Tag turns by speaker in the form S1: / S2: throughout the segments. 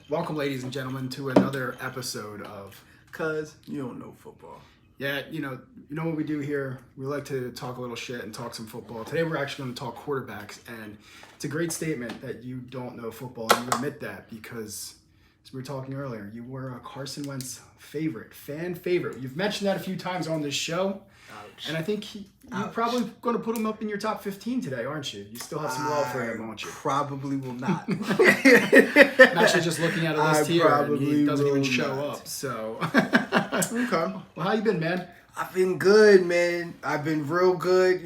S1: Welcome, ladies and gentlemen, to another episode of
S2: Cuz you don't know football.
S1: Yeah, you know what we do here? We like to talk a little shit and talk some football. Today we're actually going to talk quarterbacks, and it's a great statement that you don't know football, and you admit that because, as we were talking earlier, you were a Carson Wentz fan favorite. You've mentioned that a few times on this show.
S2: Ouch.
S1: And I think you're probably going to put him up in your top 15 today, aren't you? You still have some love for him, aren't you?
S2: Probably will not.
S1: I'm actually just looking at a list here, and he doesn't even show
S2: not.
S1: up. So,
S2: Okay.
S1: Well, how you been, man?
S2: I've been good, man. I've been real good,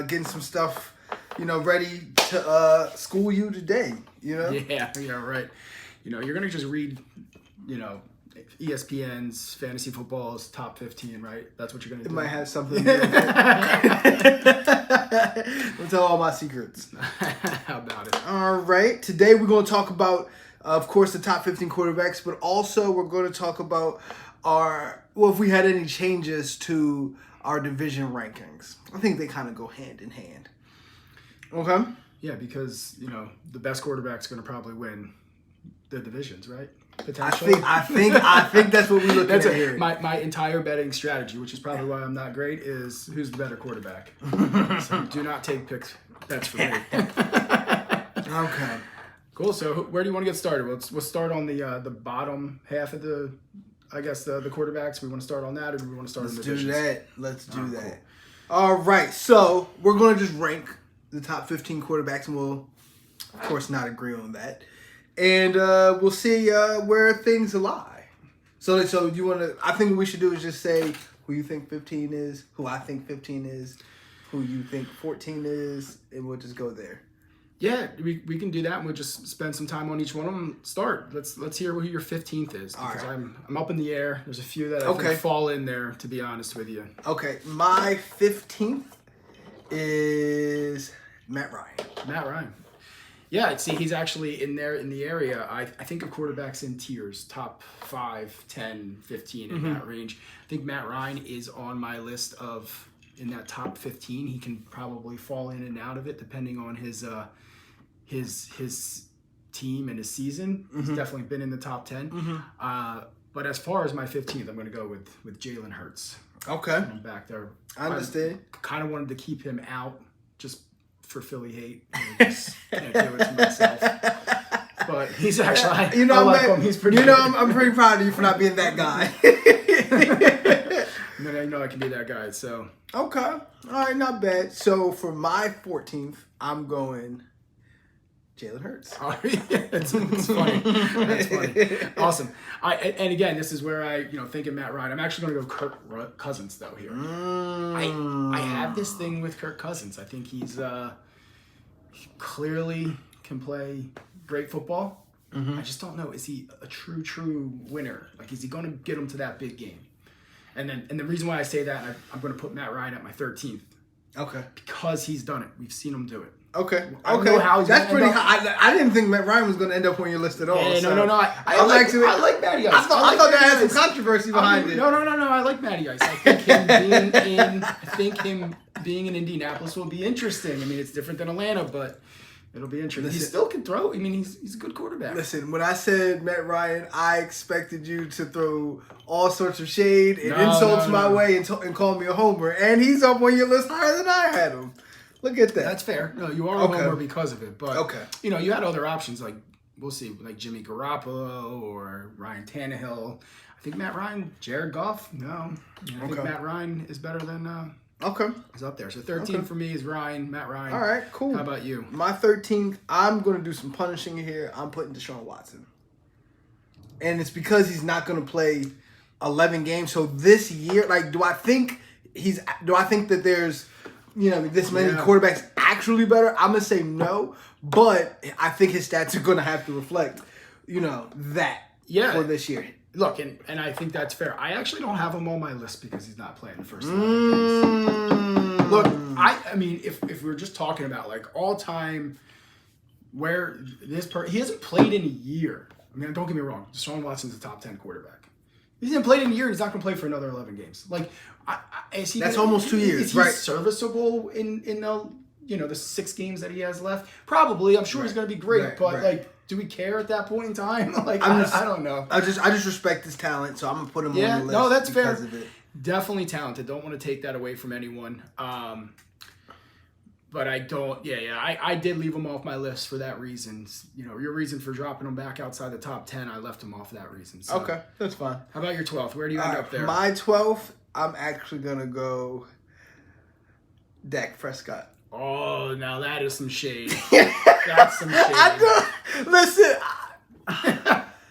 S2: getting some stuff, ready to school you today,
S1: Yeah, right. You're going to just read, ESPN's Fantasy Football's top 15, right? That's what you're going to
S2: It
S1: do.
S2: might have something to do with it. Don't tell all my secrets.
S1: How about it?
S2: All right. Today we're going to talk about, of course, the top 15 quarterbacks, but also we're going to talk about if we had any changes to our division rankings. I think they kind of go hand in hand. Okay?
S1: Yeah, because, the best quarterback's going to probably win the divisions, right?
S2: I
S1: Potentially.
S2: think that's what we look at here.
S1: My entire betting strategy, which is probably why I'm not great, is who's the better quarterback. So do not take bets for me.
S2: Okay.
S1: Cool. So where do you want to get started? We'll start on the bottom half of the quarterbacks. We want to start on that, or do we want to start on the divisions?
S2: Let's do that. All right. So we're going to just rank the top 15 quarterbacks, and we'll, of course, not agree on that. And we'll see where things lie. So you want to? I think what we should do is just say who you think 15 is, who I think 15 is, who you think 14 is, and we'll just go there.
S1: Yeah, we can do that, and we'll just spend some time on each one of them. Start. Let's hear who your 15th is, because
S2: right.
S1: I'm up in the air. There's a few that I think fall in there, to be honest with you.
S2: Okay, my 15th is Matt Ryan.
S1: Matt Ryan. Yeah, see, he's actually in there in the area. I think of quarterbacks in tiers, top 5, 10, 15 in that range. I think Matt Ryan is on my list of in that top 15. He can probably fall in and out of it depending on his team and his season. He's definitely been in the top 10. But as far as my 15th, I'm going to go with Jalen Hurts.
S2: Okay.
S1: I'm back there.
S2: I understand.
S1: Kind of wanted to keep him out just for Philly hate. I just can't do it to myself. But he's actually, I like him. He's pretty good.
S2: I'm pretty proud of you for not being that guy.
S1: I can be that guy, so.
S2: Okay. All right, not bad. So for my 14th, I'm going Jalen Hurts.
S1: Oh, yeah, it's funny. That's funny. Awesome. And again, this is where I, thinking Matt Ryan. I'm actually going to go Kirk Cousins, though, here. I have this thing with Kirk Cousins. I think he's he clearly can play great football. I just don't know. Is he a true winner? Like, is he going to get him to that big game? And the reason why I say that, I'm going to put Matt Ryan at my 13th.
S2: Okay.
S1: Because he's done it. We've seen him do it.
S2: Okay.
S1: I don't know how he's
S2: That's pretty
S1: up.
S2: high. I didn't think Matt Ryan was going to end up on your list at all.
S1: Yeah,
S2: so.
S1: no. I like Matty Ice.
S2: I thought there had some controversy behind it.
S1: No. I like Matty Ice. I think him being in Indianapolis will be interesting. I mean, it's different than Atlanta, but it'll be interesting. He still can throw. I mean, he's a good quarterback.
S2: Listen, when I said Matt Ryan, I expected you to throw all sorts of shade and insults my way and call me a homer. And he's up on your list higher than I had him. Look at that.
S1: That's fair. No, you are a homer because of it. But, you had other options like, we'll see, like Jimmy Garoppolo or Ryan Tannehill. I think Matt Ryan, Jared Goff, no. I think Matt Ryan is better than... He's up there. So 13 for me is Matt Ryan.
S2: All right, cool.
S1: How about you?
S2: My 13th, I'm going to do some punishing here. I'm putting Deshaun Watson. And it's because he's not going to play 11 games. So this year, do I think that there's, this many quarterbacks actually better? I'm going to say no. But I think his stats are going to have to reflect, that for this year.
S1: Look, and I think that's fair. I actually don't have him on my list because he's not playing the first 11 games. Look, I mean, if we're just talking about like all time, where he hasn't played in a year. I mean, don't get me wrong. Deshaun Watson's a top 10 quarterback. He hasn't played in a year. He's not going to play for another 11 games. Like,
S2: that's almost 2 years,
S1: is he serviceable in the the 6 games that he has left? Probably. I'm sure he's going to be great, but like do we care at that point in time? Like, I don't know.
S2: I just respect his talent, so I'm gonna put him on the list.
S1: No, that's
S2: because
S1: fair.
S2: Of it.
S1: Definitely talented. Don't want to take that away from anyone. But I don't. I did leave him off my list for that reason. You know, your reason for dropping him back outside the top 10, I left him off for that reason. So.
S2: Okay, that's fine.
S1: How about your 12th? Where do you end up there?
S2: My 12th, I'm actually gonna go Dak Prescott.
S1: Oh, now that is some shade. That's some shade.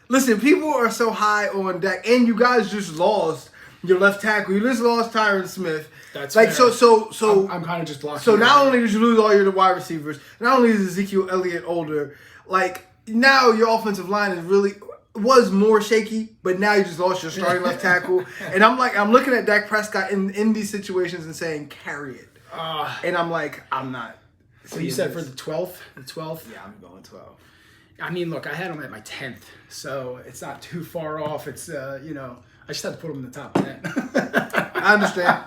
S2: Listen, people are so high on Dak, and you guys just lost your left tackle. You just lost Tyron Smith.
S1: That's
S2: like
S1: fair.
S2: So
S1: I'm kind of just blocking.
S2: So not only did you lose all your wide receivers, not only is Ezekiel Elliott older, like now your offensive line was more shaky, but now you just lost your starting left tackle. And I'm looking at Dak Prescott in these situations and saying, carry it. And I'm like, I'm not.
S1: So you said for the 12th? The 12th?
S2: Yeah, I'm going 12.
S1: I mean, look, I had him at my 10th, so it's not too far off. It's, you know, I just had to put him in the top 10.
S2: I understand.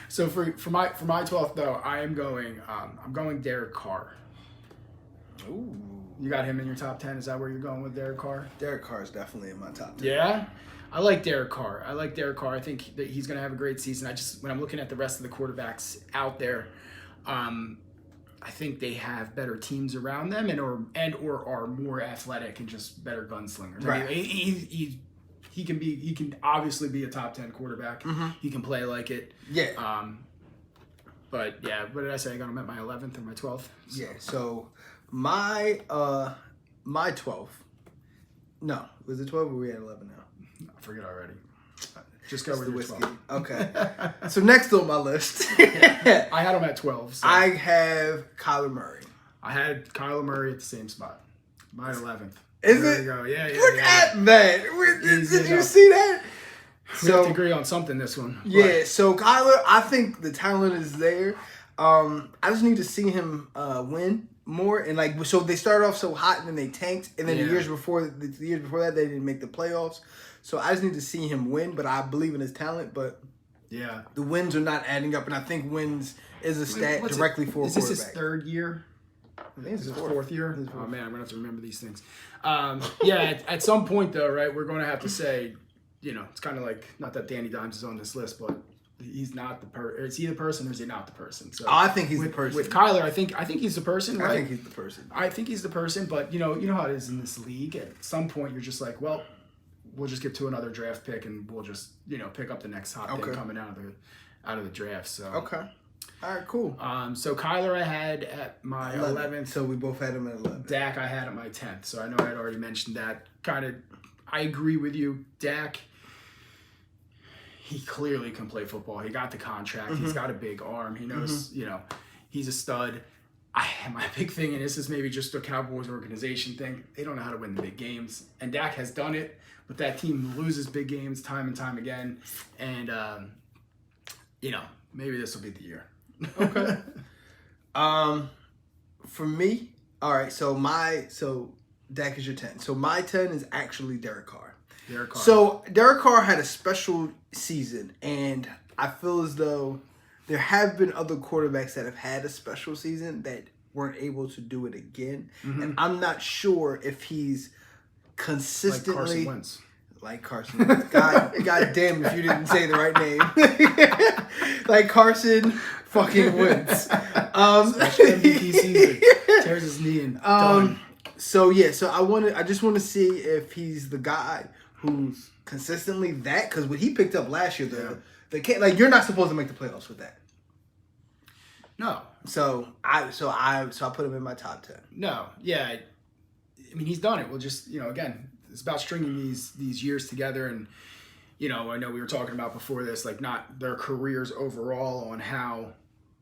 S1: So for my 12th, though, I'm going Derek Carr.
S2: Ooh.
S1: You got him in your top 10? Is that where you're going with Derek Carr?
S2: Derek Carr is definitely in my top 10.
S1: Yeah? I like Derek Carr. I think that he's going to have a great season. When I'm looking at the rest of the quarterbacks out there, I think they have better teams around them and or are more athletic and just better gunslingers.
S2: Right.
S1: I mean, he can obviously be a top 10 quarterback.
S2: Mm-hmm.
S1: He can play like it.
S2: Yeah.
S1: But yeah, what did I say? I got him at my 11th or my 12th. So.
S2: Yeah. So my 12th. No, was it 12 or were we at 11 now?
S1: I forget already. Just go with your
S2: whiskey.
S1: 12.
S2: Okay. So next on my list,
S1: I had him at 12. So.
S2: I have Kyler Murray.
S1: I had Kyler Murray at the same spot. My 11th.
S2: Is
S1: there
S2: it?
S1: You go. Yeah.
S2: Look at that. Did you see that?
S1: We have to agree on something this one.
S2: Yeah, so Kyler, I think the talent is there. I just need to see him win more, and so they started off so hot and then they tanked, and then the years before that they didn't make the playoffs. So I just need to see him win, but I believe in his talent. But
S1: yeah,
S2: the wins are not adding up, and I think wins is a stat directly for a quarterback.
S1: Is this his third year?
S2: I think it's his
S1: fourth year. Oh man, I'm gonna have to remember these things. At some point though, right? We're gonna have to say, you know, it's kind of like, not that Danny Dimes is on this list, but he's not the person. Is he the person or is he not the person? So
S2: I think he's the person.
S1: With Kyler, I think he's the person, right?
S2: I think he's the person.
S1: I think he's the person, but you know how it is in this league. At some point, you're just like, well, we'll just get to another draft pick and we'll just, you know, pick up the next hot thing coming out of the draft. So
S2: okay. All right, cool.
S1: So Kyler I had at my 11th.
S2: So we both had him at 11.
S1: Dak I had at my 10th. So I know I had already mentioned that. I agree with you. Dak, he clearly can play football. He got the contract. Mm-hmm. He's got a big arm. He knows, you know, he's a stud. My big thing, and this is maybe just a Cowboys organization thing, they don't know how to win the big games. And Dak has done it, but that team loses big games time and time again. And, you know, maybe this will be the year.
S2: Okay. For me, all right. So Dak is your 10. So my 10 is actually Derek Carr. So Derek Carr had a special season, and I feel as though there have been other quarterbacks that have had a special season that weren't able to do it again. Mm-hmm. And I'm not sure if he's consistently like Carson Wentz. God damn if you didn't say the right name. Like Carson fucking Wentz.
S1: MVP season. Tears his knee and done.
S2: So I just want to see if he's the guy who's consistently that, because what he picked up last year, you're not supposed to make the playoffs with that.
S1: No.
S2: So I put him in my top 10.
S1: No. Yeah. I mean, he's done it. We'll just, you know, again, it's about stringing these years together, and you know, I know we were talking about before this, like not their careers overall on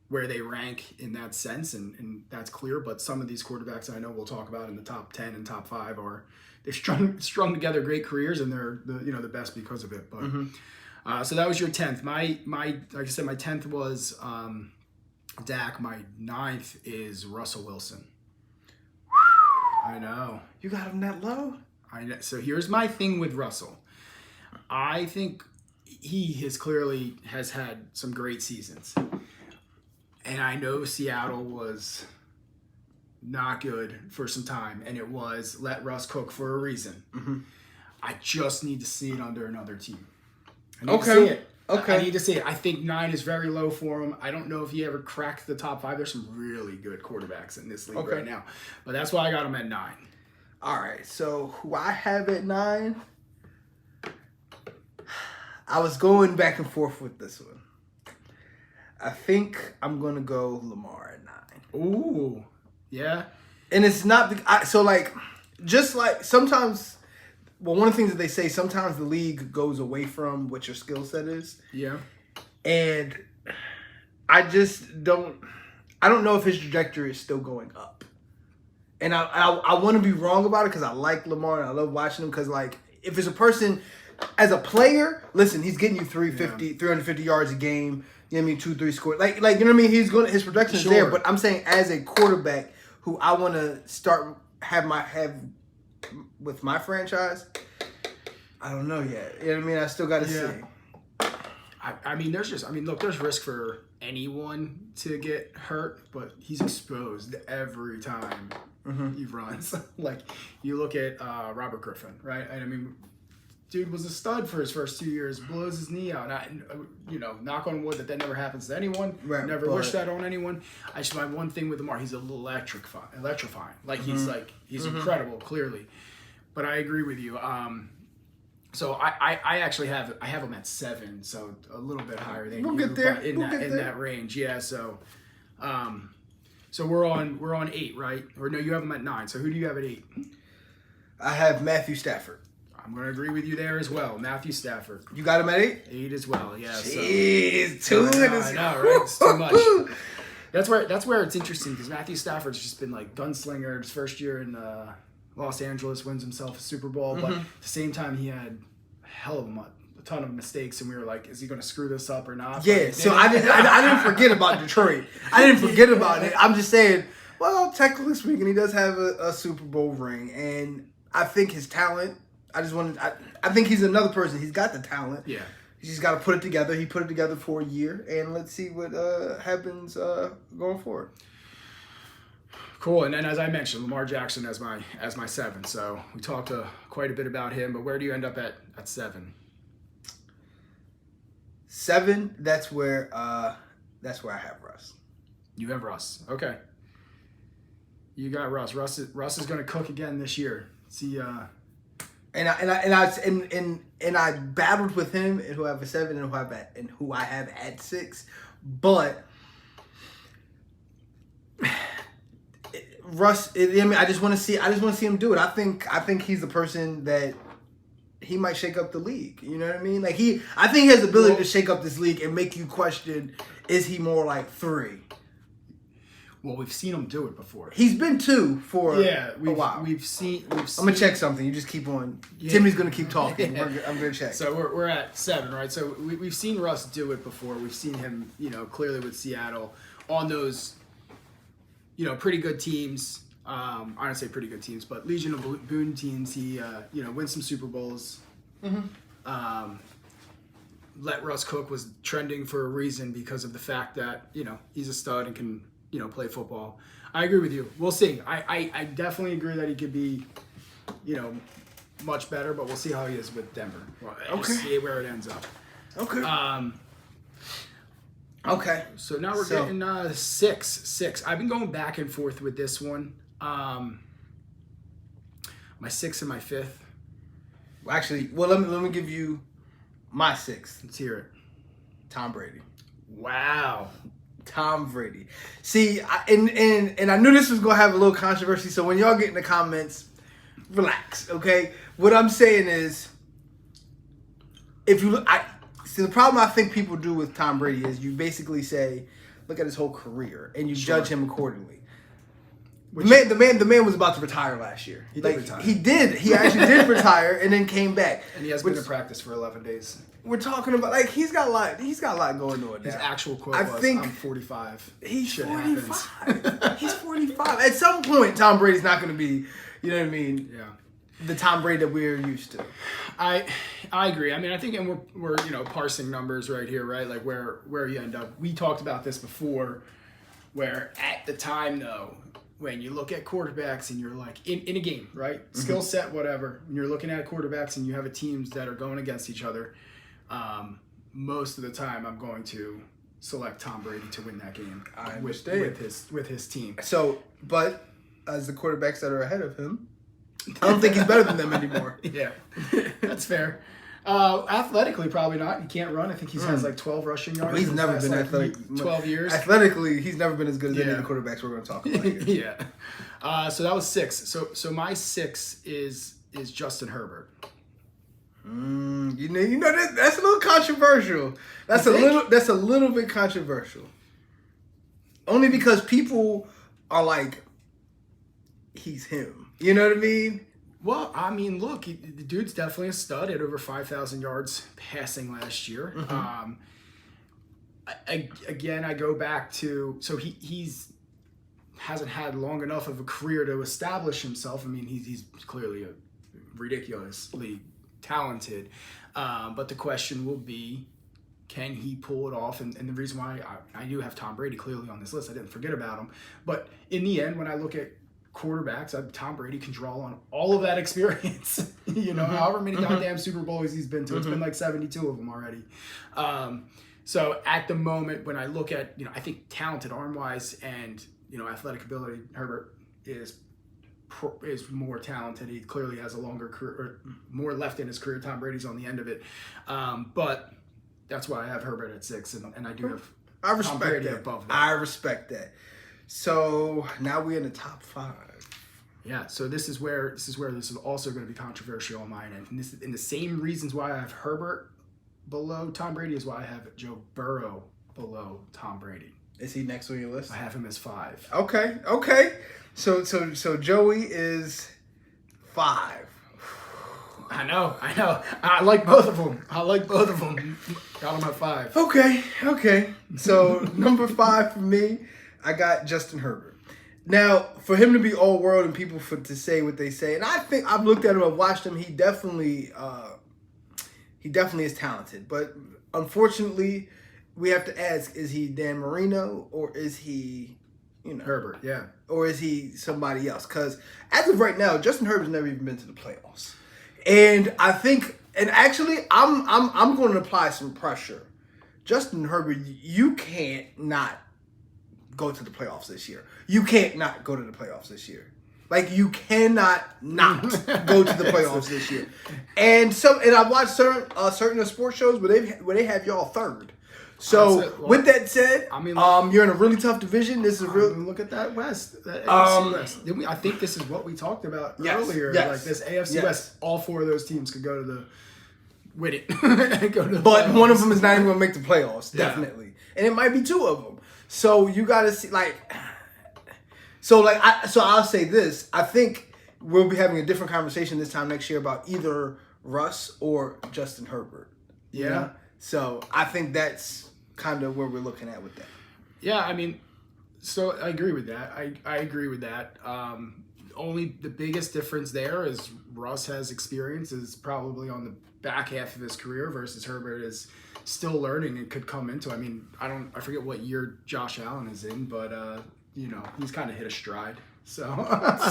S1: where they rank in that sense, and that's clear. But some of these quarterbacks I know we'll talk about in the top 10 and top 5 they've strung together great careers, and they're the best because of it. But so that was your 10th. My like I said, my 10th was Dak. My 9th is Russell Wilson. I know.
S2: You got him that low?
S1: I know. So here's my thing with Russell. I think he has had some great seasons. And I know Seattle was not good for some time, and it was let Russ cook for a reason.
S2: Mm-hmm.
S1: I just need to see it under another team. I need to
S2: Okay.
S1: see it.
S2: Okay.
S1: I need to see it. I think 9 is very low for him. I don't know if he ever cracked the top 5. There's some really good quarterbacks in this league right now. But that's why I got him at 9.
S2: All right. So who I have at 9, I was going back and forth with this one. I think I'm going to go Lamar at 9.
S1: Ooh. Yeah.
S2: And it's not so like just like sometimes. Well, one of the things that they say, sometimes the league goes away from what your skill set is.
S1: Yeah.
S2: And I don't know if his trajectory is still going up. And I want to be wrong about it because I like Lamar and I love watching him because, like, if it's a person, as a player, listen, he's getting you 350 yards a game, you know what I mean, 2-3 scores. Like, you know what I mean? His production is there, but I'm saying as a quarterback who I want to have with my franchise, I don't know yet. You know what I mean? I still got to see.
S1: I mean, look, there's risk for anyone to get hurt, but he's exposed every time he runs. Like, you look at Robert Griffin, right? And I mean, dude was a stud for his first 2 years, blows his knee out. Knock on wood that never happens to anyone.
S2: Right,
S1: never wish that on anyone. My one thing with Lamar, he's a little electrifying. Like, he's incredible, clearly. But I agree with you. So I actually have him at 7, so a little bit higher than
S2: we'll
S1: you.
S2: Get there.
S1: In that range, yeah. So, so we're on 8, right? Or no, you have him at 9. So who do you have at 8?
S2: I have Matthew Stafford.
S1: I'm going to agree with you there as well. Matthew Stafford.
S2: You got him at 8?
S1: 8 as well, yeah.
S2: Jeez,
S1: so,
S2: 2 in his...
S1: I know, right? It's too much. That's where it's interesting because Matthew Stafford's just been like gunslinger. His first year in Los Angeles, wins himself a Super Bowl, but at the same time he had a hell of a ton of mistakes, and we were like, is he going to screw this up or not?
S2: Yeah, so I didn't forget about Detroit. I didn't forget about it. I'm just saying, well, technically speaking, he does have a Super Bowl ring, and I think his talent. I think he's another person. He's got the talent.
S1: Yeah.
S2: He's just got to put it together. He put it together for a year, and let's see what happens going forward.
S1: Cool. And then, as I mentioned, Lamar Jackson as my 7. So we talked quite a bit about him. But where do you end up at 7?
S2: 7. That's where I have Russ.
S1: You have Russ. Okay. You got Russ. Russ is going to cook again this year. See.
S2: And I battled with him and who I have at 7 and who I have at 6, but Russ. I just want to see him do it. I think he's the person that he might shake up the league. You know what I mean? Like I think he has the ability to shake up this league and make you question: is he more like 3?
S1: Well, we've seen him do it before.
S2: He's been 2 for a while.
S1: We've seen.
S2: I'm gonna check something. You just keep on. Yeah. Timmy's gonna keep talking. I'm gonna check.
S1: So we're at 7, right? So we've seen Russ do it before. We've seen him, clearly with Seattle on those, pretty good teams. I don't say pretty good teams, but Legion of Boom teams. He, wins some Super Bowls. Mm-hmm. Let Russ cook was trending for a reason because of the fact that he's a stud and can. Play football. I agree with you. We'll see. I definitely agree that he could be, much better, but we'll see how he is with Denver. Okay. See where it ends up.
S2: Okay. Okay.
S1: So now we're getting 6. I've been going back and forth with this one. My 6th and my 5th.
S2: Well, actually, let me give you my 6th.
S1: Let's hear it.
S2: Tom Brady.
S1: Wow.
S2: Tom Brady. See, and I knew this was gonna have a little controversy. So when y'all get in the comments, relax, okay? What I'm saying is, if you look, the problem I think people do with Tom Brady is you basically say, look at his whole career and you judge him accordingly. The man was about to retire last year.
S1: He did retire.
S2: He did. He actually did retire and then came back.
S1: And he has been in practice for 11 days.
S2: We're talking about he's got a lot going on.
S1: His actual quote was, "I'm 45."
S2: He's 45. He's 45. At some point, Tom Brady's not going to be, you know what I mean?
S1: Yeah.
S2: The Tom Brady that we're used to.
S1: I agree. I mean, I think, and we're parsing numbers right here, right? Like where you end up. We talked about this before, where at the time though, when you look at quarterbacks and you're like in a game, right? Skill set, whatever. When you're looking at quarterbacks and you have teams that are going against each other, most of the time I'm going to select Tom Brady to win that game with his team.
S2: So, but as the quarterbacks that are ahead of him, I don't think he's better than them anymore.
S1: Yeah, that's fair. Athletically, probably not. He can't run. I think he has like 12 rushing yards.
S2: Well, he's never been athletic.
S1: 12 years.
S2: Athletically, he's never been as good as any of the quarterbacks we're going to talk about here.
S1: Yeah. So that was 6. So my 6 is Justin Herbert.
S2: You know that's a little controversial. That's a little bit controversial. Only because people are like, he's him. You know what I mean?
S1: Well, I mean, look, the dude's definitely a stud at over 5,000 yards passing last year. Again, I go back to, so he's hasn't had long enough of a career to establish himself. I mean, he's clearly a ridiculously talented, but the question will be, can he pull it off? And the reason why I do have Tom Brady clearly on this list, I didn't forget about him, but in the end, when I look at quarterbacks, Tom Brady can draw on all of that experience. However many goddamn Super Bowls he's been to, it's been like 72 of them already. So at the moment, when I look at, I think talented arm-wise and, athletic ability, Herbert is more talented. He clearly has a longer career, or more left in his career. Tom Brady's on the end of it. But that's why I have Herbert at 6, and I do have Tom Brady above that.
S2: I respect that. So now we're in the top 5.
S1: Yeah, so this is where this is also going to be controversial on mine end. And the same reasons why I have Herbert below Tom Brady is why I have Joe Burrow below Tom Brady.
S2: Is he next on your list?
S1: I have him as 5.
S2: Okay. So Joey is 5.
S1: I know. I like both of them. Got him at 5.
S2: Okay. So number 5 for me, I got Justin Herbert. Now, for him to be all world and people to say what they say, and I think I've looked at him, I've watched him. He definitely is talented. But unfortunately, we have to ask: is he Dan Marino or is he,
S1: Herbert? Yeah.
S2: Or is he somebody else? Because as of right now, Justin Herbert's never even been to the playoffs, and I think, and actually, I'm going to apply some pressure. Justin Herbert, you can't not go to the playoffs this year. You can't not go to the playoffs this year. Like, you cannot not go to the playoffs this year. And I've watched certain sports shows where they have y'all 3rd. So with that said, you're in a really tough division. This is real.
S1: Look at that West, that AFC West. I think this is what we talked about earlier.
S2: Yes.
S1: Like this AFC West, all 4 of those teams could go to the win it.
S2: But one of them is not even going to make the playoffs, definitely, and it might be 2 of them. So you got to see, I'll say this. I think we'll be having a different conversation this time next year about either Russ or Justin Herbert.
S1: Yeah.
S2: So I think that's kind of where we're looking at with that.
S1: Yeah, I mean, so I agree with that. I agree with that. Only the biggest difference there is Russ has experience, is probably on the back half of his career, versus Herbert is still learning and could come into. I mean, I forget what year Josh Allen is in, but he's kind of hit a stride. So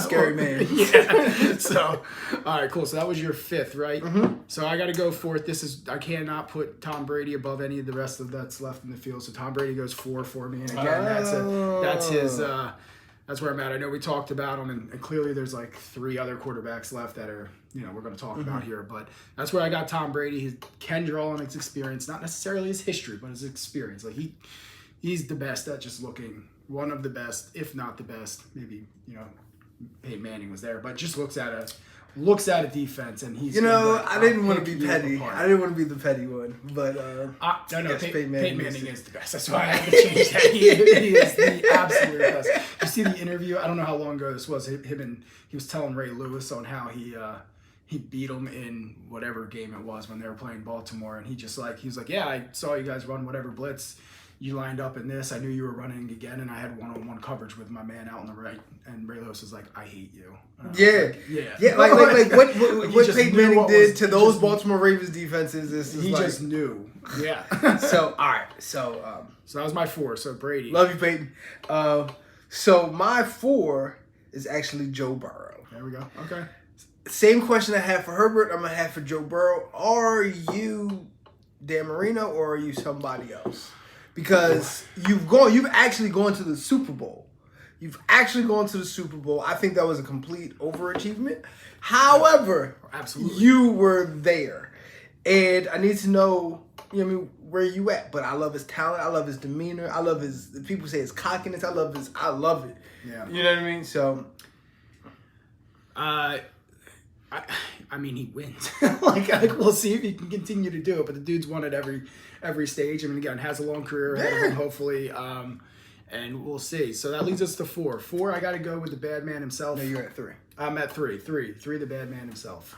S2: scary man.
S1: Yeah. So all right, cool. So that was your 5th, right?
S2: Mm-hmm.
S1: So I got to go 4th. I cannot put Tom Brady above any of the rest of that's left in the field. So Tom Brady goes 4 for me, and again, that's his. That's where I'm at. I know we talked about him, and clearly there's like 3 other quarterbacks left that are, we're going to talk about here. But that's where I got Tom Brady. He can draw on his experience, not necessarily his history, but his experience. Like he's the best at just looking, one of the best, if not the best. Maybe Peyton Manning was there, but just looks at a defense, and he's.
S2: I didn't want to be petty. I didn't want to be the petty one, but
S1: no. Peyton Manning is the best. That's why I had to change that. He is the absolute best. You see the interview? I don't know how long ago this was. He was telling Ray Lewis on how he beat him in whatever game it was when they were playing Baltimore, and he was like, yeah, I saw you guys run whatever blitz. You lined up in this. I knew you were running again, and I had one-on-one coverage with my man out on the right. And Ray Lewis was like, "I hate you."
S2: Yeah. Like what Peyton Manning did to those Baltimore Ravens defenses.
S1: He just knew. Yeah.
S2: So all right. So
S1: that was my 4. So Brady.
S2: Love you, Peyton. So my 4 is actually Joe Burrow.
S1: There we go. Okay.
S2: Same question I had for Herbert, I'm gonna have for Joe Burrow. Are you Dan Marino or are you somebody else? Because you've actually gone to the Super Bowl. You've actually gone to the Super Bowl. I think that was a complete overachievement. However,
S1: Absolutely.
S2: you were there. And I need to know, where you at. But I love his talent. I love his demeanor. I love people say his cockiness. I love it.
S1: Yeah.
S2: You know what I mean? So
S1: I mean, he wins. like we'll see if he can continue to do it. But the dude's won at every stage. I mean, again, has a long career ahead of him, hopefully. And we'll see. So that leads us to 4. 4, I got to go with the bad man himself.
S2: no, you're at 3.
S1: I'm at 3. 3, the bad man himself.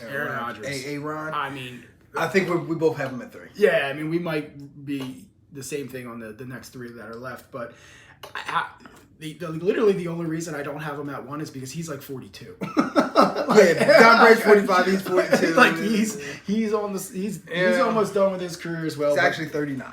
S1: Aaron Rodgers.
S2: Aaron.
S1: I mean,
S2: I think we both have him at 3.
S1: yeah. I mean, we might be the same thing on the next 3 that are left, but. Literally the only reason I don't have him at 1 is because he's like 42.
S2: John Brady's 45. He's 42.
S1: like he's almost done with his career as well.
S2: He's actually 39.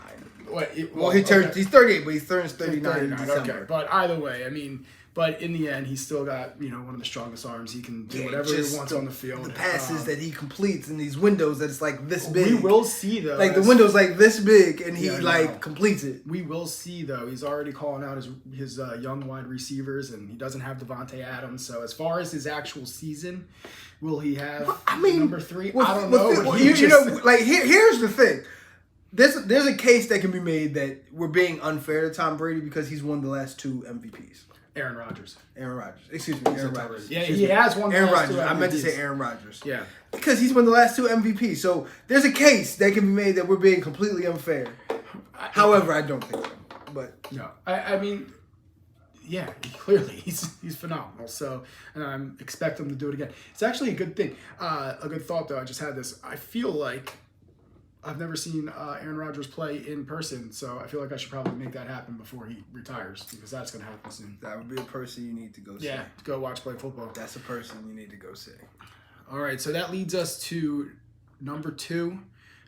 S1: Well,
S2: He turns. He's 38, but he turns 39 in December.
S1: Okay, but either way, I mean, but in the end, he's still got one of the strongest arms. He can do whatever he wants on the field.
S2: The passes that he completes in these windows that it's like this big.
S1: We will see though.
S2: Like the window's like this big, and he completes it.
S1: We will see though. He's already calling out his young wide receivers, and he doesn't have Devontae Adams. So as far as his actual season, will he have? number 3? I don't know.
S2: Here's the thing. There's a case that can be made that we're being unfair to Tom Brady because he's won the last 2 MVPs.
S1: Aaron Rodgers.
S2: Excuse me, Aaron Rodgers.
S1: Yeah, he has won the
S2: Aaron
S1: last 2
S2: Rodgers.
S1: MVPs.
S2: I meant to say Aaron Rodgers.
S1: Yeah.
S2: Because he's won the last 2 MVPs. So there's a case that can be made that we're being completely unfair. However, I don't think so. But
S1: no, I mean, yeah, clearly he's phenomenal. So and I expect him to do it again. It's actually a good thing. A good thought though. I just had this. I feel like I've never seen Aaron Rodgers play in person, so I feel like I should probably make that happen before he retires because that's going to happen soon.
S2: that would be a person you need to go see.
S1: Yeah, to go watch play football.
S2: That's a person you need to go see.
S1: All right, so that leads us to number 2.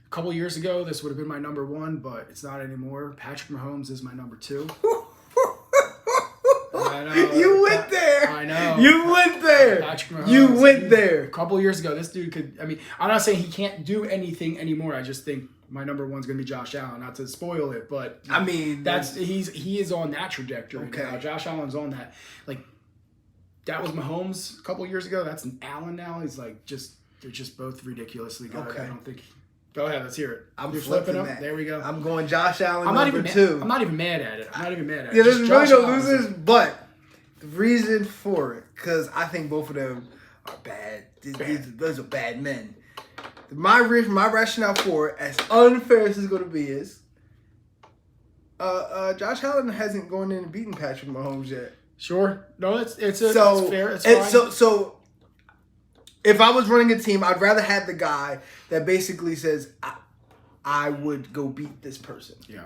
S1: A couple years ago, this would have been my number 1, but it's not anymore. Patrick Mahomes is my number 2. I know.
S2: You went there.
S1: I know.
S2: You went there.
S1: Patrick Mahomes.
S2: You went there.
S1: A couple years ago, this dude could. I mean, I'm not saying he can't do anything anymore. I just think my number 1's going to be Josh Allen. Not to spoil it, but
S2: I mean,
S1: he is on that trajectory.
S2: Okay.
S1: Now. Josh Allen's on that. Like that was Mahomes a couple years ago. That's Allen now. He's like they're just both ridiculously good.
S2: Okay.
S1: I don't think. Go ahead, let's hear it.
S2: I'm
S1: You're
S2: flipping
S1: flipping up.
S2: that.
S1: There we go.
S2: I'm going Josh Allen.
S1: I'm
S2: number 2.
S1: I'm not even mad at it. I'm not even mad at it.
S2: Yeah, there's
S1: Just
S2: really
S1: Josh
S2: no
S1: Allen's
S2: losers, but the reason for it, because I think both of them are bad. Those are bad men. My rationale for it, as unfair as it's going to be, is Josh Allen hasn't gone in and beaten Patrick Mahomes yet.
S1: Sure. No, it's fair. It's
S2: and
S1: fine.
S2: So if I was running a team, I'd rather have the guy that basically says, I would go beat this person.
S1: Yeah.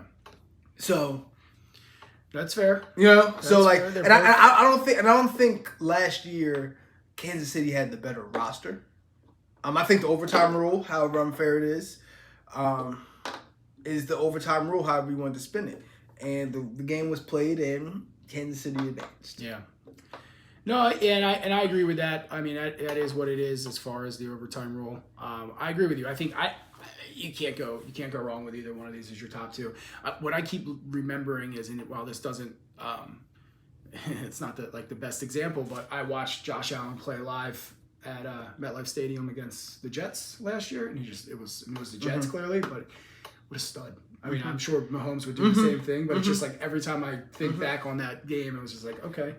S2: So
S1: that's fair.
S2: So like,
S1: fair.
S2: and I don't think last year Kansas City had the better roster. I think the overtime rule, however unfair it is the overtime rule, however you want to spin it. And the game was played and Kansas City advanced.
S1: Yeah. No, and I agree with that. I mean, that is what it is as far as the overtime rule. I agree with you. I think you can't go wrong with either one of these as your top 2. What I keep remembering is, and while this doesn't, it's not the best example, but I watched Josh Allen play live at MetLife Stadium against the Jets last year, and it was the Jets clearly, but what a stud. I mean, I'm sure Mahomes would do the same thing, but it's just like every time I think back on that game, it was just like, okay,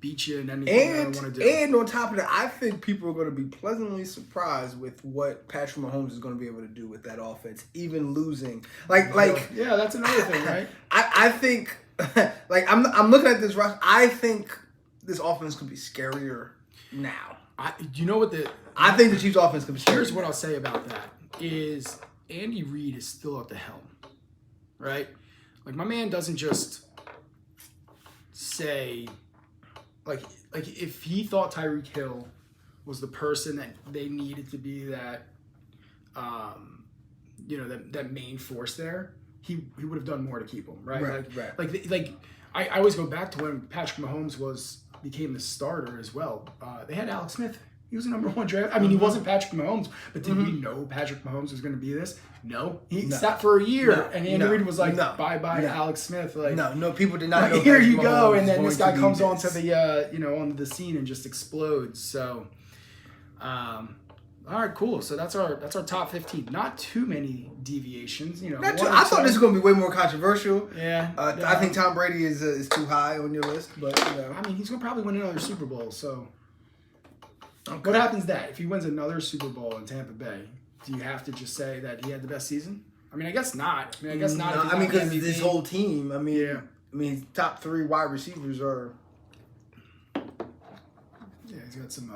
S1: beat you in anything I want to do.
S2: And on top of that, I think people are going to be pleasantly surprised with what Patrick Mahomes is going to be able to do with that offense, even losing.
S1: Yeah, that's another thing, right?
S2: I think, I'm looking at this roster. I think this offense could be scarier now.
S1: You know what
S2: I think the Chiefs' offense could be scarier.
S1: Here's what I'll say about that is Andy Reid is still at the helm, right? Like my man doesn't just say. Like if he thought Tyreek Hill was the person that they needed to be that, that main force there, he would have done more to keep him, right?
S2: Right.
S1: Like I always go back to when Patrick Mahomes became the starter as well. They had Alex Smith. He was a number 1 draft. I mean, he wasn't Patrick Mahomes, but did we know Patrick Mahomes was going to be this? No. He sat for a year, and Andy Reid was like, bye-bye Alex Smith. Like,
S2: no, people did not know
S1: here
S2: Patrick
S1: you go,
S2: Mahomes
S1: and then
S2: was
S1: this
S2: going
S1: guy
S2: to
S1: comes
S2: be
S1: onto
S2: this.
S1: the, onto the scene and just explodes. So, all right, cool. So that's our top 15. Not too many deviations,
S2: I thought this was going to be way more controversial.
S1: Yeah.
S2: I think Tom Brady is too high on your list, but
S1: I mean, he's going to probably win another Super Bowl, so. Okay. What happens that if he wins another Super Bowl in Tampa Bay? Do you have to just say that he had the best season? I mean, I guess not.
S2: No, I mean, because this whole team. I mean, top 3 wide receivers are.
S1: Yeah, he's got some,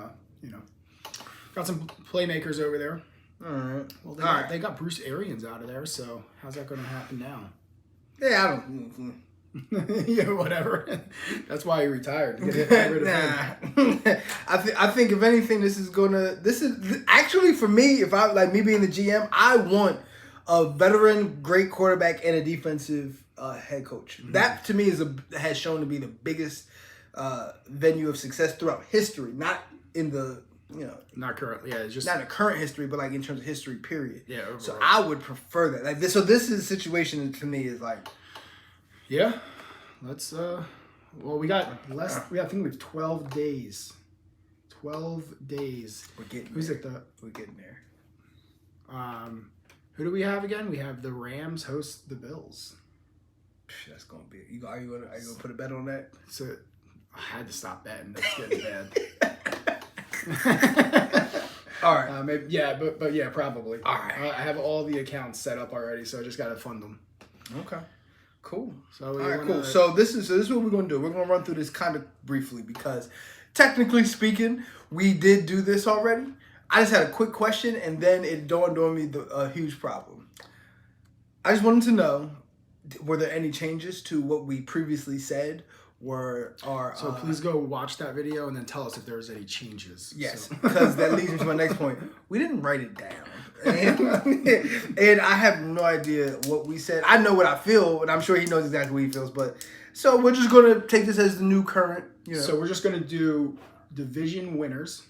S1: got some playmakers over there.
S2: All right.
S1: Well, they got Bruce Arians out of there, so how's that going to happen now?
S2: Yeah, I don't.
S1: Yeah, whatever. That's why he retired. To get rid of him.
S2: I think if anything, this is actually for me. If I like me being the GM, I want a veteran, great quarterback, and a defensive head coach. Mm-hmm. That to me has shown to be the biggest venue of success throughout history. Not in the
S1: not currently. Yeah, it's just
S2: not in the current history, but like in terms of history, period.
S1: Yeah. Overall.
S2: So I would prefer that. Like this. So this is a situation to me is like.
S1: Yeah, let's. Well, we got less. I think we have 12 days. 12 days.
S2: We're getting.
S1: We're getting there. Who do we have again? We have the Rams host the Bills.
S2: That's gonna be. Are you gonna put a bet on that?
S1: So I had to stop betting. That's getting bad.
S2: All right.
S1: Maybe, yeah, but yeah, probably.
S2: All right.
S1: I have all the accounts set up already, so I just gotta fund them.
S2: Okay. Cool.
S1: So
S2: all right, cool. So this is what we're gonna do. We're gonna run through this kind of briefly because, technically speaking, we did do this already. I just had a quick question, and then it dawned on me a huge problem. I just wanted to know, were there any changes to what we previously said?
S1: So please go watch that video and then tell us if there was any changes.
S2: Yes, because that leads me to my next point. We didn't write it down. And I have no idea what we said. I know what I feel, and I'm sure he knows exactly what he feels. But so we're just gonna take this as the new current.
S1: So we're just gonna do division winners.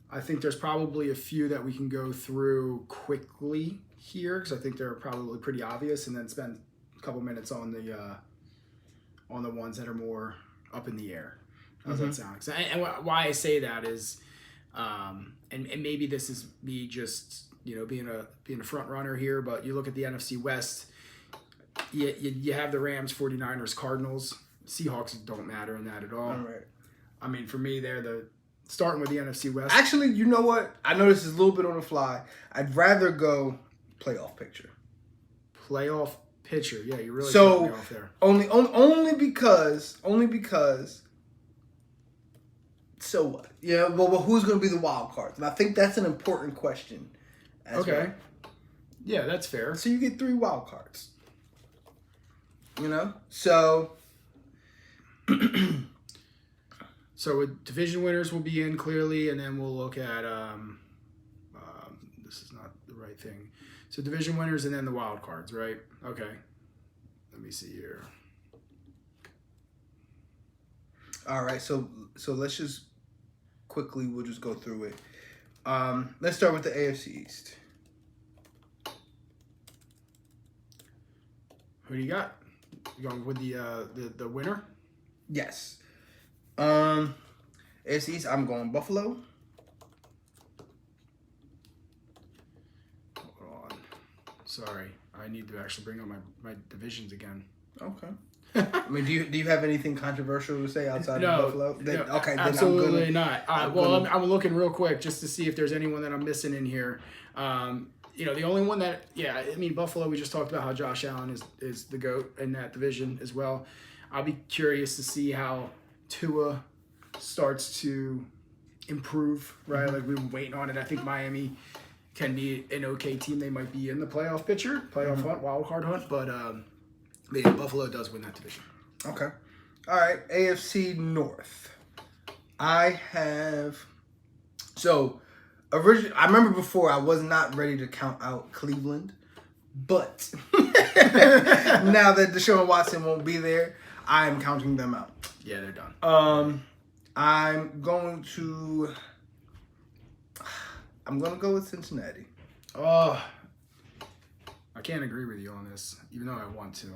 S1: I think there's probably a few that we can go through quickly here because I think they're probably pretty obvious, and then spend a couple minutes on the ones that are more up in the air. How's that sound? And why I say that is. And maybe this is me just being a front runner here, but you look at the NFC West, you have the Rams, 49ers, Cardinals, Seahawks don't matter in that at all.
S2: All right.
S1: I mean, for me, they're starting with the NFC West.
S2: Actually, you know what? I know this is a little bit on the fly. I'd rather go playoff picture.
S1: Playoff picture, yeah, you really put me off there.
S2: Only because. So what? Yeah, well, who's going to be the wild cards? And I think that's an important question.
S1: Okay. Well. Yeah, that's fair.
S2: So you get 3 wild cards. So.
S1: So with division winners will be in clearly, and then we'll look at this is not the right thing. So division winners and then the wild cards, right? Okay. Let me see here.
S2: All right, so let's just quickly, we'll just go through it. Let's start with the AFC East.
S1: Who do you got? You going with the winner?
S2: Yes. AFC East, I'm going Buffalo.
S1: Hold on. Sorry, I need to actually bring up my divisions again.
S2: Okay. I mean, do you have anything controversial to say outside of Buffalo?
S1: Okay, absolutely not. I'm looking real quick just to see if there's anyone that I'm missing in here. The only one that, Buffalo, we just talked about how Josh Allen is the GOAT in that division as well. I'll be curious to see how Tua starts to improve, right?
S2: Mm-hmm.
S1: Like we've been waiting on it. I think Miami can be an okay team. They might be in the playoff hunt, wild card hunt, but Buffalo does win that division.
S2: Okay. All right. AFC North. I have. So, originally, I remember before I was not ready to count out Cleveland, but Now that Deshaun Watson won't be there, I'm counting them out.
S1: Yeah, they're done.
S2: I'm going to go with Cincinnati.
S1: Oh, I can't agree with you on this, even though I want to.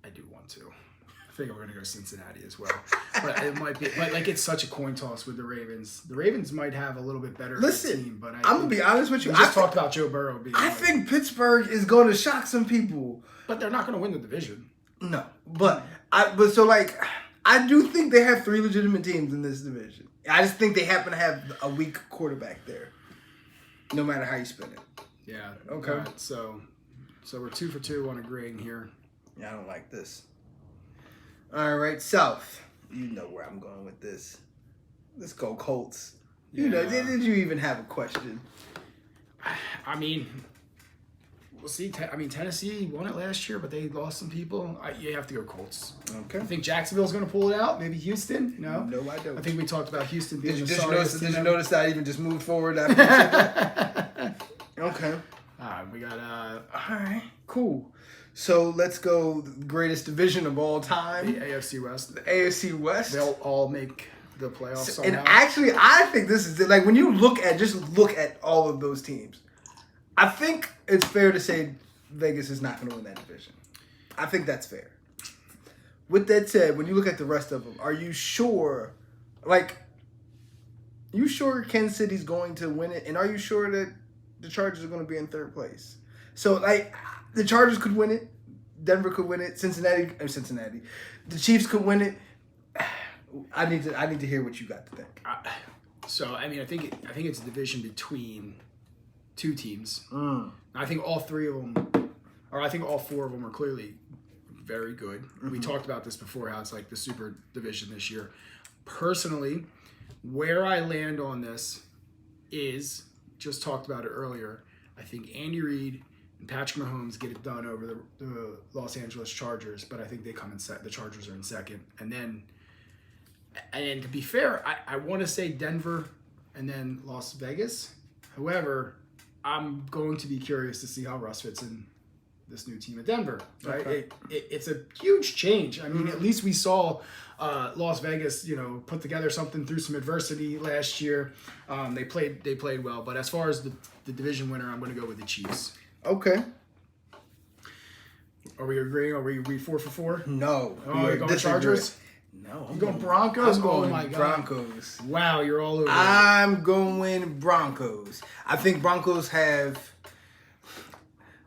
S1: I do want to. I think I'm going to go Cincinnati as well. But it might be, like it's such a coin toss with the Ravens. The Ravens might have a little bit better team, but
S2: I'm going to be honest with you.
S1: We just talked about Joe Burrow being.
S2: I think Pittsburgh is going to shock some people.
S1: But they're not going to win the division.
S2: No. But I do think they have 3 legitimate teams in this division. I just think they happen to have a weak quarterback there. No matter how you spin it.
S1: Yeah.
S2: Okay.
S1: So we're 2 for 2 on agreeing here.
S2: Yeah, I don't like this. All right, South. You know where I'm going with this. Let's go Colts. You know, did you even have a question?
S1: I mean, we'll see. Tennessee won it last year, but they lost some people. You have to go Colts.
S2: Okay.
S1: I think Jacksonville's going to pull it out. Maybe Houston. No,
S2: I don't.
S1: I think we talked about Houston being
S2: Did
S1: the
S2: you
S1: sorriest
S2: notice? Did
S1: team
S2: you notice that I even just moved forward after you said that? Okay.
S1: We got
S2: All right. Cool. So let's go the greatest division of all time.
S1: the AFC West.
S2: The AFC West.
S1: They'll all make the playoffs.
S2: And
S1: somehow.
S2: actually, I think this is it. Like when you look at all of those teams, I think it's fair to say Vegas is not going to win that division. I think that's fair. With that said, when you look at the rest of them, are you sure? Like, you sure Kansas City's going to win it, and are you sure that the Chargers are going to be in 3rd place? So, like, the Chargers could win it, Denver could win it, Cincinnati, the Chiefs could win it. I need to hear what you got to think.
S1: I think it's a division between 2 teams. I think all 3 of them, or I think all 4 of them are clearly very good. We talked about this before, how it's like the super division this year. Personally, where I land on this is, just talked about it earlier, I think Andy Reid and Patrick Mahomes get it done over the Los Angeles Chargers, but I think they come in the Chargers are in 2nd. And to be fair, I want to say Denver and then Las Vegas. However, I'm going to be curious to see how Russ fits in this new team at Denver. Right?
S2: Okay.
S1: It's a huge change. I mean, at least we saw Las Vegas, put together something through some adversity last year. They played well. But as far as the division winner, I'm going to go with the Chiefs.
S2: Okay.
S1: Are we agreeing? Are we 4 for 4?
S2: No.
S1: Oh, you're going Chargers?
S2: No.
S1: I'm going Broncos?
S2: I'm going
S1: oh my God.
S2: Broncos.
S1: Wow, you're all over.
S2: I'm going Broncos. I think Broncos have.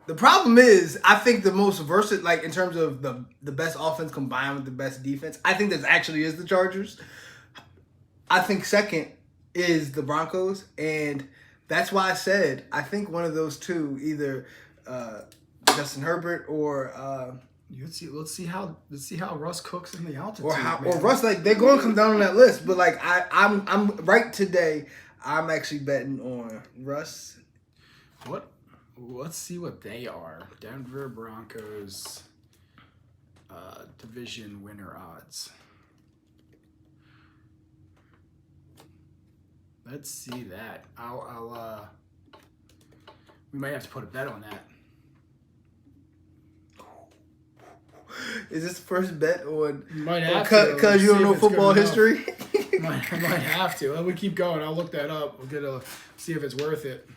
S2: The problem is, I think the most versatile, like in terms of the best offense combined with the best defense, I think that actually is the Chargers. I think 2nd is the Broncos, and that's why I said I think one of those 2, either Justin Herbert or.
S1: Let's see how Russ cooks in the altitude.
S2: Or Russ, like they're going to come down on that list, but like I'm right today. I'm actually betting on Russ.
S1: What? Let's see what they are. Denver Broncos division winner odds. Let's see that. I'll we might have to put a bet on that.
S2: Is this the first bet on?
S1: Might have to.
S2: Because you don't know football history.
S1: I might have to. We keep going. I'll look that up. We'll see if it's worth it.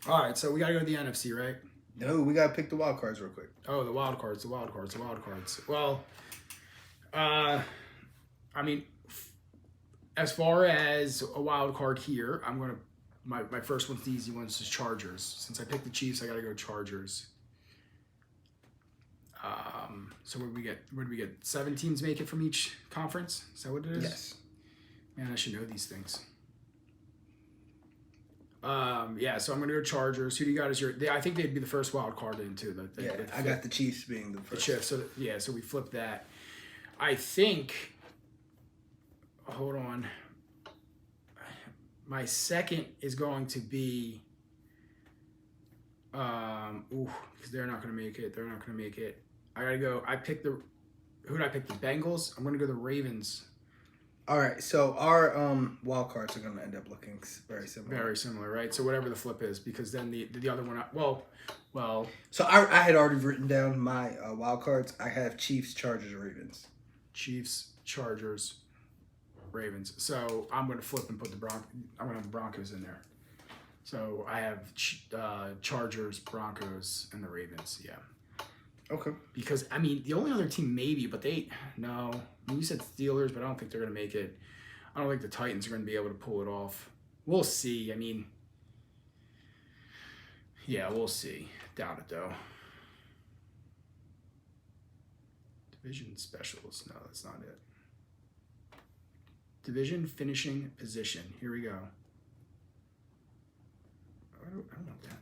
S1: All right, so we got to go to the NFC, right?
S2: No, we got to pick the wild cards real quick.
S1: Oh, the wild cards. Well, I mean, as far as a wild card here, I'm going to, my first one's the easy one, is Chargers. Since I picked the Chiefs, I got to go Chargers. So what did we get? 7 teams make it from each conference? Is that what it is?
S2: Yes.
S1: Man, I should know these things. Yeah, so I'm going to go Chargers. Who do you got as your... I think they'd be the first wild card in, too.
S2: I got the Chiefs being the first.
S1: The Chiefs. So we flipped that. I think... Hold on. My 2nd is going to be... because they're not going to make it. I got to go... Who did I pick? The Bengals? I'm going to go the Ravens
S2: All right, so our wild cards are going to end up looking very similar.
S1: Very similar, right? So whatever the flip is, because then the other one, well.
S2: So I had already written down my wild cards. I have Chiefs, Chargers, Ravens.
S1: Chiefs, Chargers, Ravens. So I'm going to flip and put I'm going to have the Broncos in there. So I have Chargers, Broncos, and the Ravens. Yeah.
S2: Okay.
S1: Because I mean, the only other team maybe, but no. You said Steelers, but I don't think they're going to make it. I don't think the Titans are going to be able to pull it off. We'll see. I mean, yeah, we'll see. Doubt it though. Division specials. No, that's not it. Division finishing position. Here we go. I don't want that.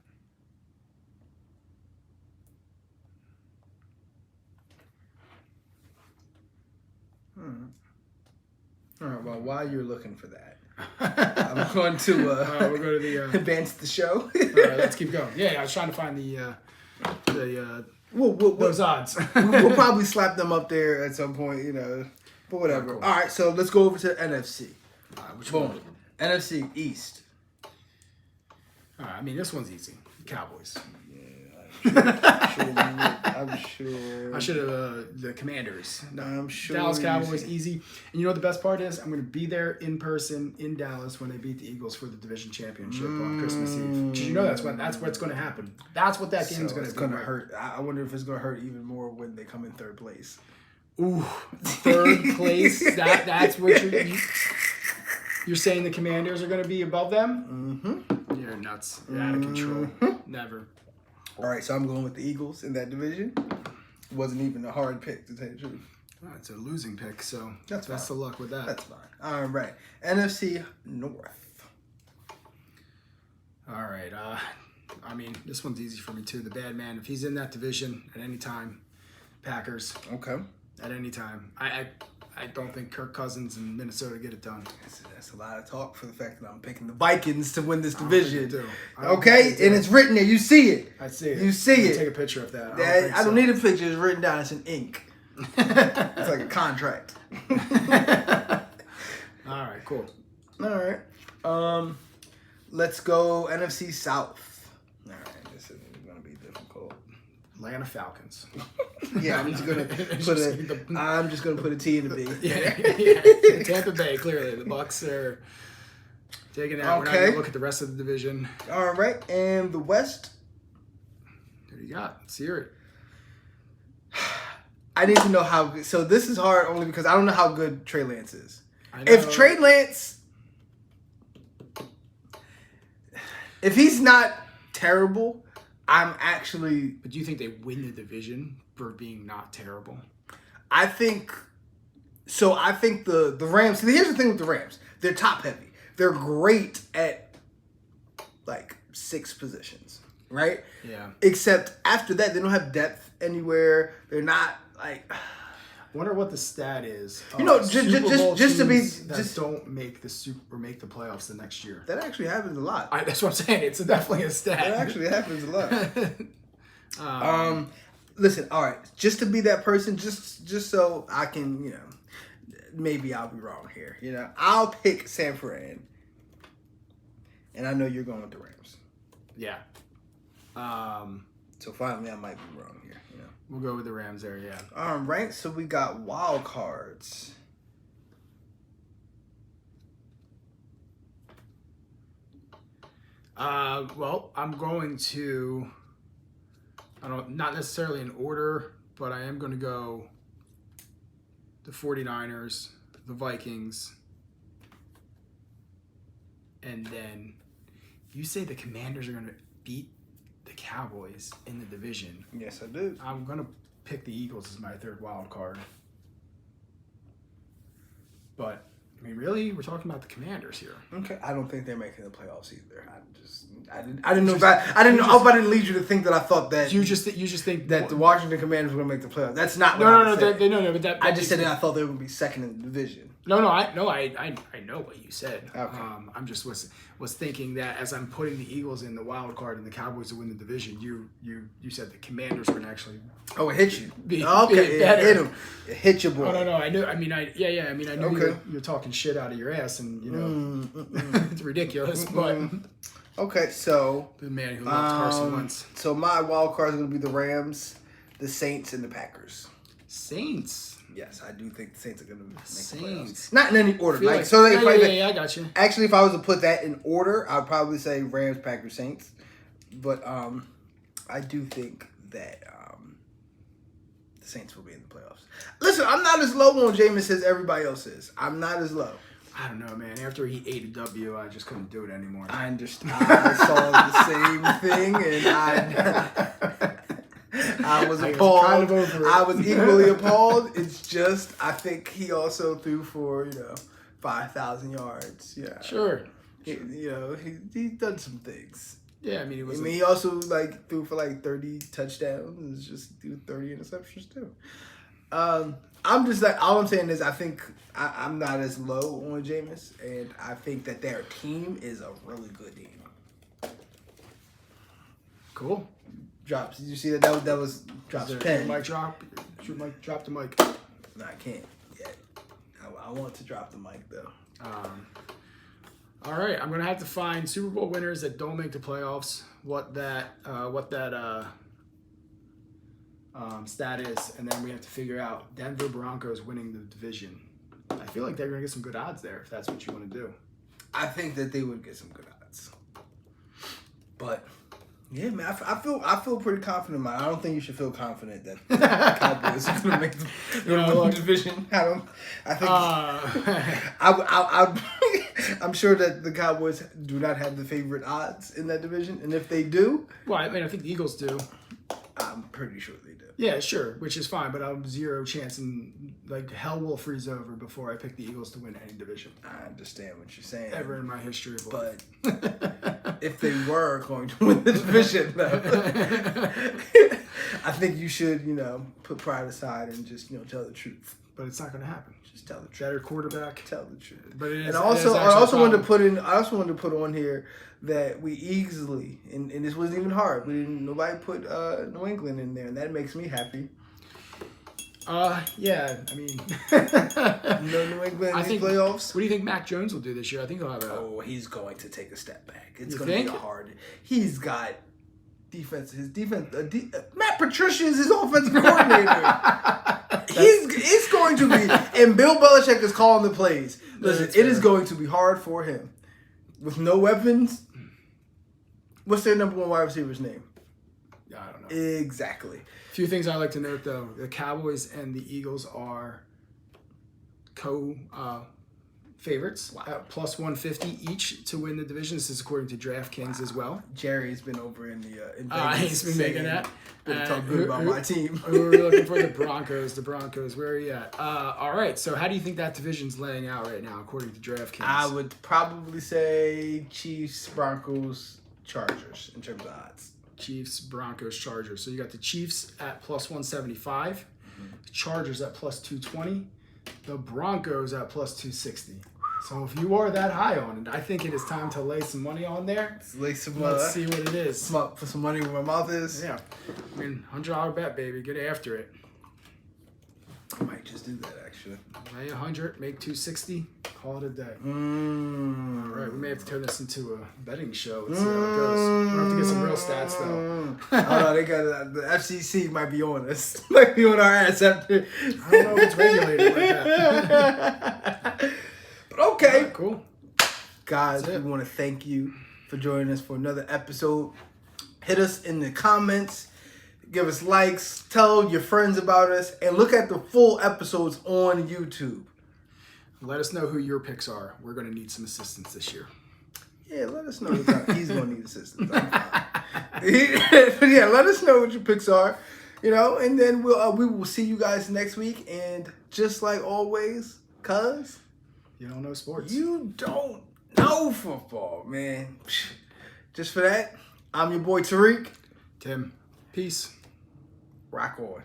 S2: All right. Well, while you're looking for that, I'm going to
S1: we'll go to the
S2: advance the show.
S1: All right, let's keep going. Yeah, I was trying to find those odds.
S2: We'll probably slap them up there at some point, but whatever.
S1: Cool.
S2: All right, so let's go over to NFC.
S1: Which
S2: Boom.
S1: one?
S2: NFC East.
S1: I mean, this one's easy. Cowboys.
S2: I'm sure.
S1: I should have the Commanders. No,
S2: I'm sure.
S1: Dallas Cowboys, easy. And you know what the best part is? I'm going to be there in person in Dallas when they beat the Eagles for the division championship on Christmas Eve. Because you know that's what's going to happen. That's what that game's going to be.
S2: It's going to hurt. I wonder if it's going to hurt even more when they come in third place.
S1: Ooh, third place. That's what you're saying. The Commanders are going to be above them.
S2: Mm-hmm.
S1: You're nuts. You're out of control. Never.
S2: All right, so I'm going with the Eagles in that division. Wasn't even a hard pick, to tell you the truth.
S1: Well, it's a losing pick, so
S2: That's
S1: best of luck with that.
S2: That's fine. All right, NFC North.
S1: All right. I mean, this one's easy for me too. The bad man, if he's in that division at any time, Packers.
S2: Okay.
S1: At any time. I don't think Kirk Cousins and Minnesota get it done.
S2: That's a lot of talk for the fact that I'm picking the Vikings to win this division.
S1: Okay,
S2: and it's written there. You see it.
S1: I see it.
S2: You see it.
S1: Take a picture of that.
S2: I don't need a picture. It's written down. It's in ink. It's like a contract.
S1: All right, cool.
S2: All right. Let's go NFC South. All right, this is going to be difficult.
S1: Atlanta Falcons.
S2: Yeah, I'm just gonna put a T in the B.
S1: Yeah. Tampa Bay. Clearly, the Bucks are taking that. We're not gonna look at the rest of the division.
S2: All right, and the West.
S1: What do you got? Let's hear it.
S2: I need to know how good. So this is hard only because I don't know how good Trey Lance is.
S1: I know.
S2: If Trey Lance, if he's not terrible, I'm actually.
S1: But do you think they win the division for being not terrible?
S2: I think. So I think the Rams. See, here's the thing with the Rams. They're top heavy. They're great at like 6 positions, right?
S1: Yeah.
S2: Except after that, they don't have depth anywhere. They're not like.
S1: Wonder what the stat is.
S2: Just to be
S1: that don't make the playoffs the next year.
S2: That actually happens a lot.
S1: That's what I'm saying. It's definitely a stat.
S2: That actually happens a lot. Listen, all right. Just to be that person, just so I can, maybe I'll be wrong here. I'll pick San Fran, and I know you're going with the Rams.
S1: Yeah.
S2: So finally, I might be wrong here.
S1: We'll go with the Rams there. Yeah.
S2: Right. So we got wild cards.
S1: Well, I'm going to. Not necessarily in order, but I am going to go the 49ers, the Vikings, and then you say the Commanders are going to beat the Cowboys in the division.
S2: Yes, I do.
S1: I'm going to pick the Eagles as my third wild card. But, I mean, really, we're talking about the Commanders here.
S2: Okay, I don't think they're making the playoffs either. I didn't know that. I didn't lead you to think that I thought that
S1: you just think
S2: that the Washington Commanders were going to make the playoffs. That's not what
S1: no. But that
S2: I just said that I thought they were going to be second in the division.
S1: I know what you said.
S2: Okay.
S1: I'm just was thinking that as I'm putting the Eagles in the wild card and the Cowboys to win the division, you said the Commanders were going to actually.
S2: Oh, it hit you.
S1: Okay,
S2: it hit him. It hit your boy.
S1: Oh no, I knew. I knew
S2: Okay.
S1: you're talking talking shit out of your ass, and it's ridiculous. But
S2: Okay, so
S1: the man who loved Carson Wentz.
S2: So my wild card is going to be the Rams, the Saints, and the Packers.
S1: Saints.
S2: Yes, I do think the Saints are going to make the
S1: Saints.
S2: playoffs. Not in any order.
S1: I got you.
S2: Actually, if I was to put that in order, I'd probably say Rams, Packers, Saints. But I do think that the Saints will be in the playoffs. Listen, I'm not as low on Jameis as everybody else is. I'm not as low.
S1: I don't know, man. After he ate a W, I just couldn't do it anymore.
S2: I understand. I saw the same thing, and I was appalled.
S1: Kind of over it.
S2: I was equally appalled. It's just I think he also threw for 5,000 yards. Yeah,
S1: Sure.
S2: He's done some things.
S1: Yeah, I mean,
S2: he also threw for 30 touchdowns and just threw 30 interceptions too. I'm just all I'm saying is I think I'm not as low on Jameis, and I think that their team is a really good team.
S1: Cool.
S2: Drops. Did you see that? That was drops pen.
S1: Mic drop. Should mic drop the mic.
S2: No, I can't yet. I want to drop the mic though.
S1: All right, I'm gonna have to find Super Bowl winners that don't make the playoffs. What that stat is, and then we have to figure out Denver Broncos winning the division. I feel like they're gonna get some good odds there if that's what you want to do.
S2: I think that they would get some good odds, but yeah, man, I feel pretty confident. I don't think you should feel confident that the Cowboys are gonna make the division. I think I'm sure that the Cowboys do not have the favorite odds in that division, and if they do,
S1: well, I mean, I think the Eagles do.
S2: I'm pretty sure they do.
S1: Yeah, sure, which is fine, but I have zero chance, and hell will freeze over before I pick the Eagles to win any division.
S2: I understand what you're saying.
S1: Ever in my history of life.
S2: But if they were going to win the division, though, I think you should, put pride aside and just, tell the truth.
S1: But it's not going to happen.
S2: Just tell the truth.
S1: Better quarterback.
S2: Tell the truth.
S1: But it is.
S2: And I also wanted to put on here that we easily, and this wasn't even hard. Nobody put New England in there, and that makes me happy.
S1: Yeah, I mean,
S2: no New England in the playoffs.
S1: What do you think Mac Jones will do this year? I think he'll have
S2: he's going to take a step back. It's going to be hard. He's got defense. His defense. Matt Patricia is his offensive coordinator. He's going to be, and Bill Belichick is calling the plays. Listen, it is going to be hard for him with no weapons. What's their number one wide receiver's name?
S1: I don't know.
S2: Exactly.
S1: A few things I like to note, though. The Cowboys and the Eagles are favorites at plus 150 each to win the division. This is according to DraftKings as well.
S2: Jerry's been over in Vegas.
S1: He's been making that.
S2: Been talking good about my team.
S1: Who are we looking for? The Broncos. The Broncos. Where are you at? All right. So how do you think that division's laying out right now, according to DraftKings?
S2: I would probably say Chiefs, Broncos, Chargers in terms of odds.
S1: Chiefs, Broncos, Chargers. So you got the Chiefs at plus 175, the Chargers at plus 220, the Broncos at plus 260. So if you are that high on it, I think it is time to lay some money on there. Let's see what it is.
S2: Put some money where my mouth is.
S1: Yeah. I mean, $100 bet, baby. Get after it.
S2: I might just do that, actually.
S1: Lay 100, make 260, call it a day. All right, we may have to turn this into a betting show. Let's see how it goes. We're going to have to get some real stats, though.
S2: Oh, they got the FCC might be on us. Might be on our ass after.
S1: I don't know if it's regulated like that.
S2: But okay.
S1: Right, cool.
S2: Guys, we want to thank you for joining us for another episode. Hit us in the comments. Give us likes, tell your friends about us, and look at the full episodes on YouTube.
S1: Let us know who your picks are. We're going to need some assistance this year.
S2: Yeah, let us know. He's going to need assistance. I'm fine. But yeah, let us know what your picks are, and then we will see you guys next week. And just like always, cuz
S1: you don't know sports.
S2: You don't know football, man. Just for that, I'm your boy Tariq.
S1: Tim. Peace.
S2: Rock on.